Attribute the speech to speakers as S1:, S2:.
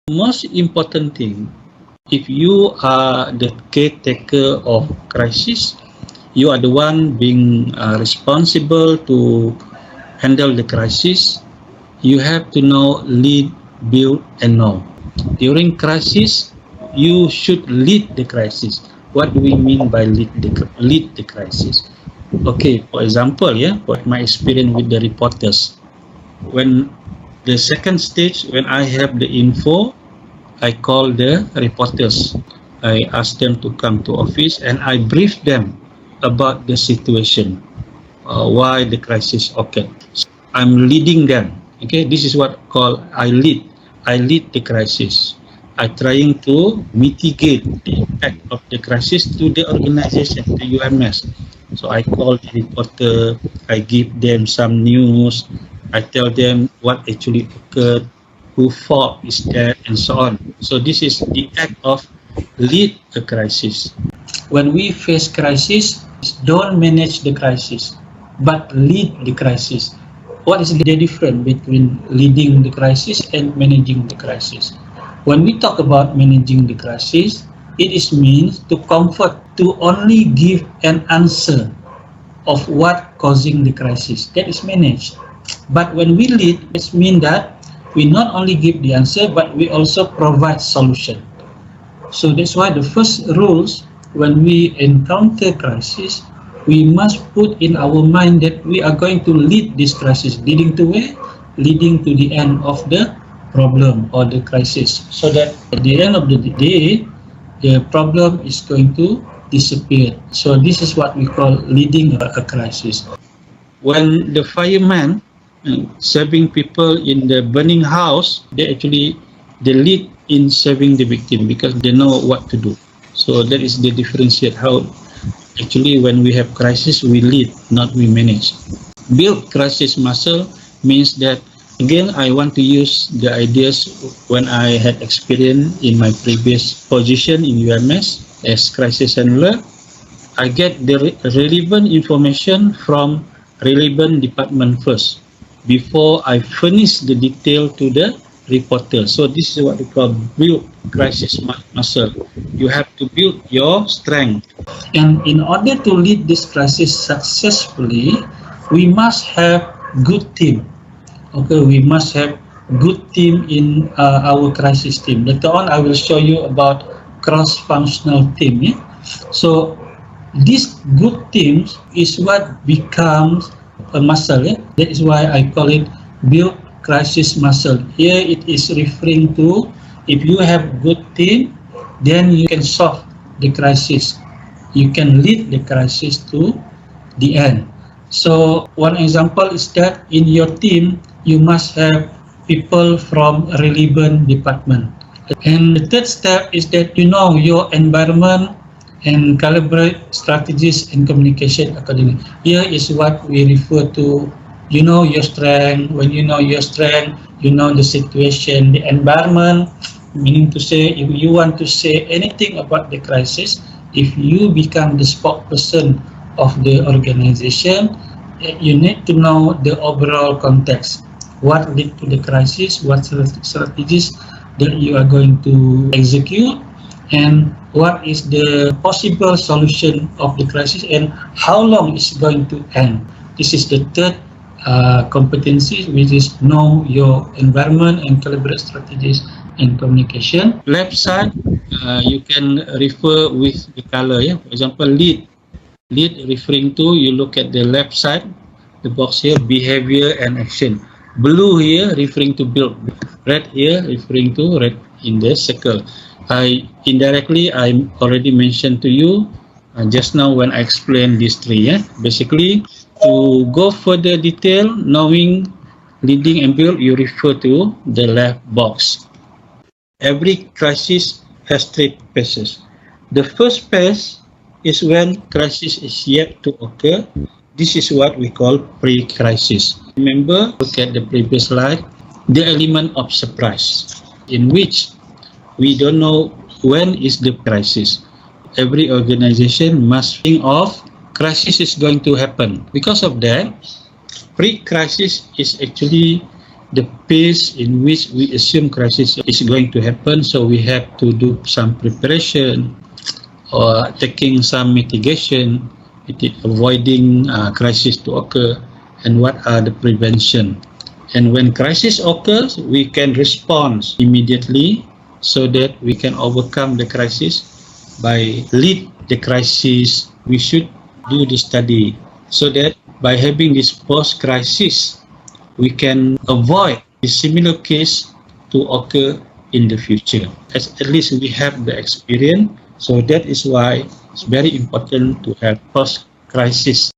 S1: Most important thing, if you are the caretaker of crisis, you are the one being responsible to handle the crisis. You have to know, lead, build, and know. During crisis, you should lead the crisis. What do we mean by lead the crisis? Okay, for example, for my experience with the reporters, when the second stage, when I have the info, I call the reporters. I ask them to come to office and I brief them about the situation, why the crisis occurred. So I'm leading them. Okay, this is what called I lead. I lead the crisis. I trying to mitigate the impact of the crisis to the organization, the UMS. So I call the reporter. I give them some news. I tell them what actually occurred, who fault is there, and so on. So this is the act of lead a crisis. When we face crisis, don't manage the crisis, but lead the crisis. What is the difference between leading the crisis and managing the crisis? When we talk about managing the crisis, it is means to comfort, to only give an answer of what causing the crisis. That is managed. But when we lead, it means that we not only give the answer, but we also provide solution. So that's why the first rules, when we encounter crisis, we must put in our mind that we are going to lead this crisis. Leading to where? Leading to the end of the problem or the crisis. So that at the end of the day, the problem is going to disappear. So this is what we call leading a crisis. When the fireman saving people in the burning house, they lead in saving the victim because they know what to do. So that is the differentiate how actually when we have crisis, we lead, not we manage. Build crisis muscle means that, again, I want to use the ideas when I had experience in my previous position in UMS as crisis handler. I get the relevant information from relevant department first before I furnish the detail to the reporter. So this is what we call build crisis muscle. You have to build your strength. And in order to lead this crisis successfully, we must have good team. Okay, we must have good team in our crisis team. Later on, I will show you about cross-functional team. Yeah? So this good teams is what becomes a muscle. Yeah? That is why I call it build crisis muscle. Here it is referring to if you have good team, then you can solve the crisis. You can lead the crisis to the end. So one example is that in your team, you must have people from relevant department. And the third step is that you know your environment and calibrate strategies and communication accordingly. Here is what we refer to, you know your strength. When you know your strength, you know the situation, the environment, meaning to say if you want to say anything about the crisis, if you become the spokesperson of the organization, you need to know the overall context. What led to the crisis, what strategies that you are going to execute, and what is the possible solution of the crisis, and how long it's going to end. This is the third competency, which is know your environment and calibrate strategies and communication. Left side, you can refer with the color. Yeah? For example, lead referring to, you look at the left side, the box here, behavior and action. Blue here referring to build. Red here referring to red in the circle. I already mentioned to you just now when I explained these three. Yeah? Basically, to go further detail, knowing leading and build, you refer to the left box. Every crisis has three phases. The first phase is when crisis is yet to occur. This is what we call pre-crisis. Remember, look at the previous slide, the element of surprise, in which we don't know when is the crisis. Every organization must think of crisis is going to happen. Because of that, pre-crisis is actually the pace in which we assume crisis is going to happen. So we have to do some preparation or taking some mitigation, avoiding crisis to occur, and what are the prevention. And when crisis occurs, we can respond immediately so that we can overcome the crisis. By lead the crisis, we should do the study so that by having this post-crisis, we can avoid a similar case to occur in the future. At least we have the experience, so that is why it's very important to have post-crisis